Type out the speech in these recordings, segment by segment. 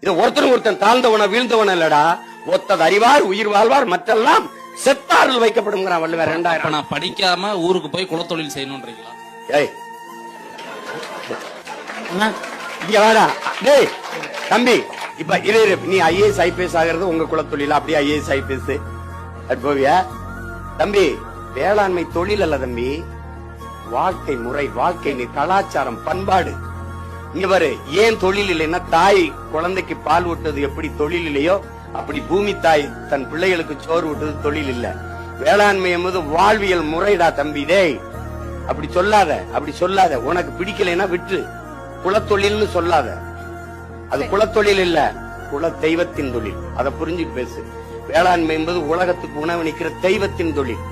இது ஒருத்தன் தாழ்ந்தவன வீழ்ந்தவன இல்லடா, ஒத்தது அறிவார் உயிர் வாழ்வார் மற்றெல்லாம் செத்தாரில் வைக்கப்படும் வள்ளுவர். 2000 நான் படிக்காம ஊருக்கு போய் குலத்தொழில் செய்யணும்ன்றீங்களா? ஏய் இங்க வாடா டேய் தம்பி, இப்ப இரு நீ ஐஏஎஸ் ஐபிஎஸ் ஆகிறது உங்க குலத்தொழில், அப்படியே ஐஏஎஸ் ஐபிஎஸ் போவியா தம்பி? வேளாண்மை தொழில் அல்ல தம்பி, வாழ்க்கை முறை, வாழ்க்கை கலாச்சாரம், பண்பாடு. இங்க பாரு, ஏன் தொழில் இல்லைன்னா, தாய் குழந்தைக்கு பால் ஊட்டுறது எப்படி தொழில் இல்லையோ அப்படி பூமி தாய் தன் பிள்ளைகளுக்கு சோறு ஊட்டுறது தொழில் இல்ல. வேளாண்மை என்பது வாழ்வியல் முறைடா தம்பி. டேய் அப்படி சொல்லாத, உனக்கு பிடிக்கலைன்னா விட்டு குலத்தொழில்னு சொல்லாத. அது குலத்தொழில் இல்ல, குல தெய்வத்தின் தொழில். அதை புரிஞ்சு பேசு. வேளாண்மை என்பது உலகத்துக்கு உணவளிக்கிற தெய்வத்தின் தொழில்.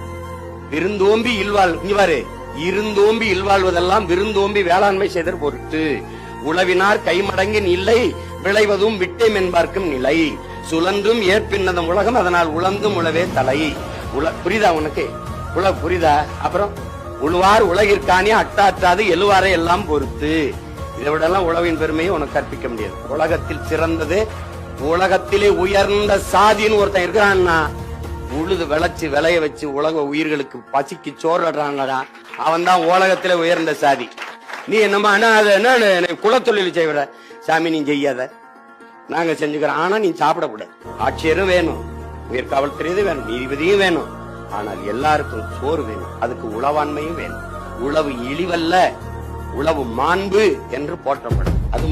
விருந்தோம்பி இல்வாழ்வு, இருந்தோம்பி இல்வாழ்வதெல்லாம் விருந்தோம்பி வேளாண்மை செய்தற் பொருட்டு. உழவினார் கைமடங்கின் இல்லை, விளைவதும் விட்டேம் என்பார்க்கும் நிலை. சுழன்றும் ஏற்பின்னதம் உலகம், அதனால் உழந்தும் உழவே தலை. புரியுதா உனக்கு? புரியுதா? அப்புறம் உழுவார் உலகிற்கானே அட்டாற்றாது எழுவாரை எல்லாம் பொறுத்து. இதை விட எல்லாம் உழவின் பெருமையை உனக்கு கற்பிக்க முடியாது. உலகத்தில் சிறந்தது, உலகத்திலே உயர்ந்த சாதின்னு ஒருத்தன் இருக்கிறான்னா, உழுது விளைச்சு விளைய வச்சு உலக உயிர்களுக்கு பசிக்கு சோறுறான்டா, அவன் தான் உலகத்திலே உயர்ந்த சாதி. நீ என்னமா என்ன குலத்தொழில் செய்வற? சாமி நீ செய்யாத, நாங்க செஞ்சுக்கிறோம். ஆனா நீ சாப்பிடக்கூடாது. ஆட்சியரும் வேணும், உயர் காவல்துறையும் வேணும், நீதிபதியும் வேணும். ஆனால் எல்லாருக்கும் சோறு வேணும். அதுக்கு உளவாண்மையும் வேணும். உழவு இழிவல்ல, உழவு மாண்பு என்று போற்றப்படும். அது